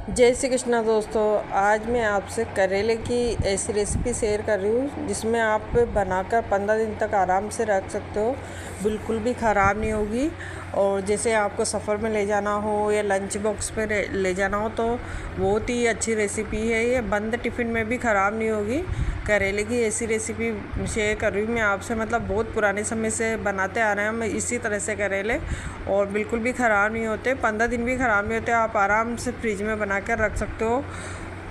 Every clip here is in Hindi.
जय श्री कृष्णा दोस्तों। आज मैं आपसे करेले की ऐसी रेसिपी शेयर कर रही हूँ जिसमें आप बनाकर 15 दिन तक आराम से रख सकते हो, बिल्कुल भी ख़राब नहीं होगी। और जैसे आपको सफ़र में ले जाना हो या लंच बॉक्स पे ले जाना हो तो बहुत ही अच्छी रेसिपी है ये। बंद टिफ़िन में भी ख़राब नहीं होगी। करेले की ऐसी रेसिपी शेयर कर रही हूँ मैं आपसे, मतलब बहुत पुराने समय से बनाते आ रहे हैं हम इसी तरह से करेले, और बिल्कुल भी ख़राब नहीं होते। 15 दिन भी ख़राब नहीं होते। आप आराम से फ्रिज में बना कर रख सकते हो।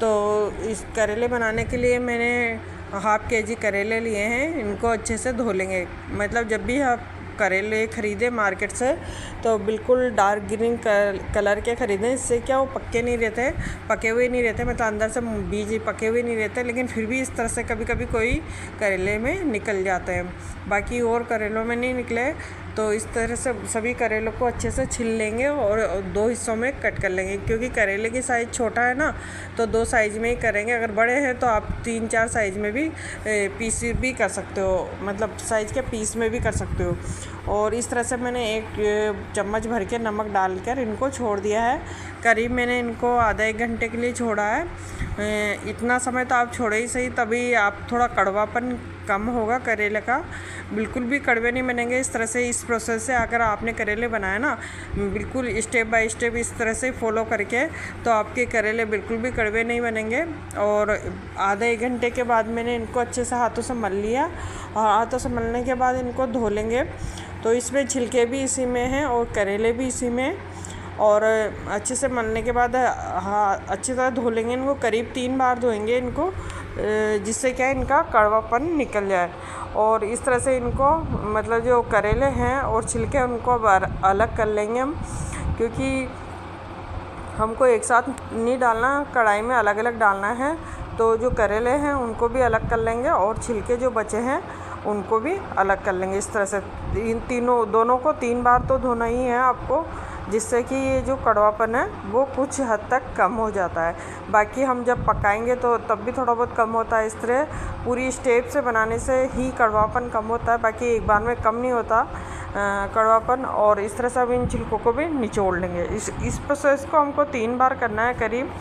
तो इस करेले बनाने के लिए मैंने हाफ़ केजी करेले लिए हैं। इनको अच्छे से धो लेंगे। मतलब जब भी आप करेले ख़रीदें मार्केट से तो बिल्कुल डार्क ग्रीन कलर के ख़रीदें। इससे क्या वो पके नहीं रहते, पके हुए नहीं रहते, मतलब अंदर से बीज पके हुए नहीं रहते, लेकिन फिर भी इस तरह से कभी कभी कोई करेले में निकल जाते हैं, बाकी और करेलों में नहीं निकले। तो इस तरह से सभी करेलों को अच्छे से छिल लेंगे और 2 हिस्सों में कट कर लेंगे, क्योंकि करेले की साइज़ छोटा है ना, तो 2 साइज़ में ही करेंगे। अगर बड़े हैं तो आप 3-4 साइज़ में भी पीस भी कर सकते हो, मतलब साइज़ के पीस में भी कर सकते हो। और इस तरह से मैंने 1 चम्मच भर के नमक डालकर इनको छोड़ दिया है। करीब मैंने इनको आधा 1 घंटे के लिए छोड़ा है। इतना समय तो आप छोड़े ही सही, तभी आप थोड़ा कड़वापन कम होगा करेले का। बिल्कुल भी कड़वे नहीं बनेंगे। इस तरह से इस प्रोसेस से अगर आपने करेले बनाए ना, बिल्कुल स्टेप बाय स्टेप इस तरह से फॉलो करके, तो आपके करेले बिल्कुल भी कड़वे नहीं बनेंगे। और आधा 1 घंटे के बाद मैंने इनको अच्छे से हाथों से मल लिया, और हाथों से मलने के बाद इनको धो लेंगे। तो इसमें छिलके भी इसी में हैं और करेले भी इसी में। और अच्छे से मलने के बाद अच्छी तरह धो लेंगे इनको। करीब 3 बार धोएंगे इनको, जिससे क्या इनका कड़वापन निकल जाए। और इस तरह से इनको, मतलब जो करेले हैं और छिलके उनको अलग कर लेंगे हम, क्योंकि हमको एक साथ नहीं डालना, कढ़ाई में अलग अलग डालना है। तो जो करेले हैं उनको भी अलग कर लेंगे और छिलके जो बचे हैं उनको भी अलग कर लेंगे। इस तरह से दोनों को 3 बार तो धोना ही है आपको, जिससे कि ये जो कड़वापन है वो कुछ हद तक कम हो जाता है। बाकी हम जब पकाएंगे तो तब भी थोड़ा बहुत कम होता है। इस तरह पूरी स्टेप से बनाने से ही कड़वापन कम होता है, बाकी एक बार में कम नहीं होता कड़वापन। और इस तरह से अब इन छिलकों को भी निचोड़ लेंगे। इस प्रोसेस को हमको 3 बार करना है करीब।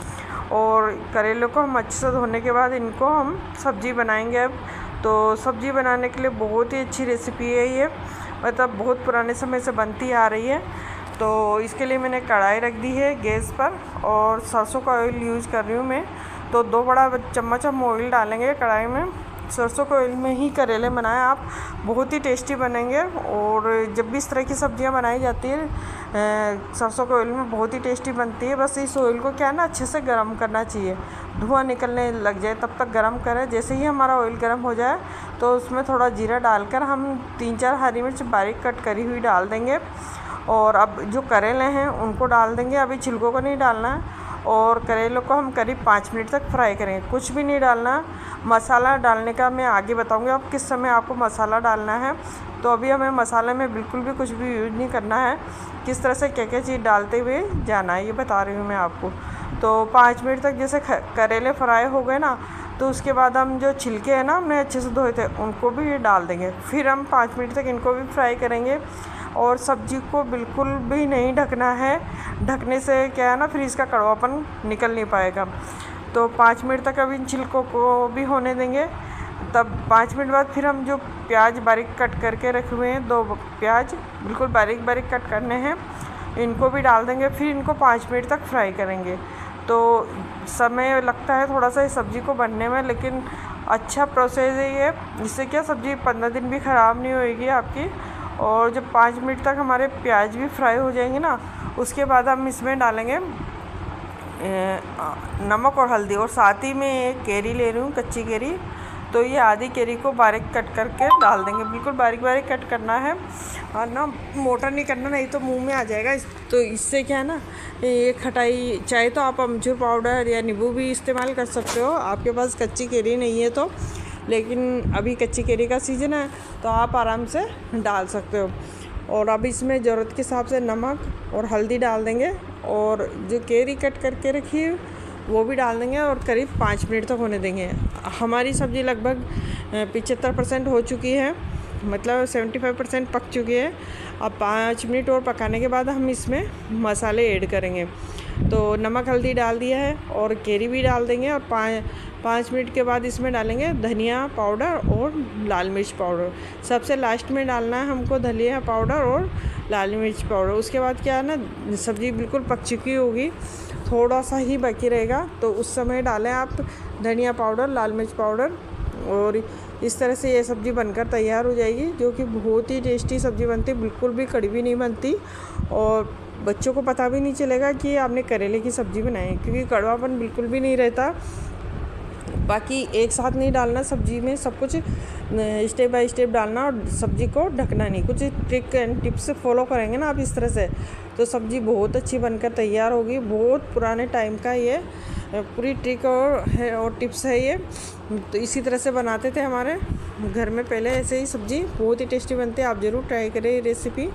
और करेले को हम अच्छे से धोने के बाद इनको हम सब्ज़ी बनाएंगे अब। तो सब्ज़ी बनाने के लिए बहुत ही अच्छी रेसिपी है ये, मतलब बहुत पुराने समय से बनती आ रही है। तो इसके लिए मैंने कढ़ाई रख दी है गैस पर, और सरसों का ऑयल यूज़ कर रही हूँ मैं। तो 2 बड़ा चम्मच हम ऑयल डालेंगे कढ़ाई में। सरसों के ऑयल में ही करेले बनाएं आप, बहुत ही टेस्टी बनेंगे। और जब भी इस तरह की सब्जियां बनाई जाती है सरसों के ऑयल में, बहुत ही टेस्टी बनती है। बस इस ऑयल को क्या है ना, अच्छे से गर्म करना चाहिए, धुआं निकलने लग जाए तब तक गर्म करें। जैसे ही हमारा ऑयल गर्म हो जाए तो उसमें थोड़ा जीरा डालकर हम 3-4 हरी मिर्च बारीक कट करी हुई डाल देंगे। और अब जो करेले हैं उनको डाल देंगे, अभी छिलकों को नहीं डालना है। और करेलों को हम करीब 5 मिनट तक फ्राई करेंगे, कुछ भी नहीं डालना। मसाला डालने का मैं आगे बताऊंगी अब किस समय आपको मसाला डालना है। तो अभी हमें मसाले में बिल्कुल भी कुछ भी यूज़ नहीं करना है, किस तरह से क्या क्या चीज़ डालते हुए जाना है ये बता रही हूँ मैं आपको। तो 5 मिनट तक जैसे करेले फ्राई हो गए ना, तो उसके बाद हम जो छिलके हैं ना हमने अच्छे से धोए थे उनको भी डाल देंगे। फिर हम 5 मिनट तक इनको भी फ्राई करेंगे। और सब्ज़ी को बिल्कुल भी नहीं ढकना है, ढकने से क्या है ना फिर इसका कड़वापन निकल नहीं पाएगा। तो 5 मिनट तक अब इन छिलकों को भी होने देंगे। तब 5 मिनट बाद फिर हम जो प्याज बारीक कट करके रखे हुए हैं, 2 प्याज बिल्कुल बारीक बारीक कट करने हैं, इनको भी डाल देंगे। फिर इनको 5 मिनट तक फ्राई करेंगे। तो समय लगता है थोड़ा सा इस सब्ज़ी को बनने में, लेकिन अच्छा प्रोसेस है ये। इससे क्या सब्ज़ी 15 दिन भी ख़राब नहीं होएगी आपकी। और जब 5 मिनट तक हमारे प्याज भी फ्राई हो जाएंगे ना, उसके बाद हम इसमें डालेंगे नमक और हल्दी। और साथ ही में एक केरी ले रही हूँ, कच्ची केरी। तो ये आधी केरी को बारीक कट करके डाल देंगे, बिल्कुल बारीक बारीक कट करना है, और ना मोटा नहीं करना, नहीं तो मुंह में आ जाएगा। तो इससे क्या है ना, ये खटाई, चाहे तो आप अमचूर पाउडर या नींबू भी इस्तेमाल कर सकते हो, आपके पास कच्ची केरी नहीं है तो। लेकिन अभी कच्ची केरी का सीज़न है तो आप आराम से डाल सकते हो। और अब इसमें ज़रूरत के हिसाब से नमक और हल्दी डाल देंगे, और जो केरी कट करके रखी है वो भी डाल देंगे, और करीब 5 मिनट तक होने देंगे। हमारी सब्ज़ी लगभग 75% हो चुकी है, मतलब 75% पक चुकी है। अब 5 मिनट और पकाने के बाद हम इसमें मसाले ऐड करेंगे। तो नमक हल्दी डाल दिया है और कैरी भी डाल देंगे और 5 मिनट के बाद इसमें डालेंगे धनिया पाउडर और लाल मिर्च पाउडर। सबसे लास्ट में डालना है हमको धनिया पाउडर और लाल मिर्च पाउडर। उसके बाद क्या है ना, सब्ज़ी बिल्कुल पक चुकी होगी, थोड़ा सा ही बाकी रहेगा, तो उस समय डालें आप धनिया पाउडर, लाल मिर्च पाउडर। और इस तरह से ये सब्ज़ी बनकर तैयार हो जाएगी, जो कि बहुत ही टेस्टी सब्ज़ी बनती है, बिल्कुल भी कड़वी नहीं बनती और बच्चों को पता भी नहीं चलेगा कि आपने करेले की सब्ज़ी बनाई है, क्योंकि कड़वापन बिल्कुल भी नहीं रहता। बाकी एक साथ नहीं डालना सब्ज़ी में, सब कुछ स्टेप बाय स्टेप डालना और सब्ज़ी को ढकना नहीं। कुछ ट्रिक एंड टिप्स फॉलो करेंगे ना आप इस तरह से, तो सब्ज़ी बहुत अच्छी बनकर तैयार होगी। बहुत पुराने टाइम का ये पूरी ट्रिक और टिप्स है ये। तो इसी तरह से बनाते थे हमारे घर में पहले, ऐसे ही सब्ज़ी बहुत ही टेस्टी बनती है। आप ज़रूर ट्राई करें ये रेसिपी।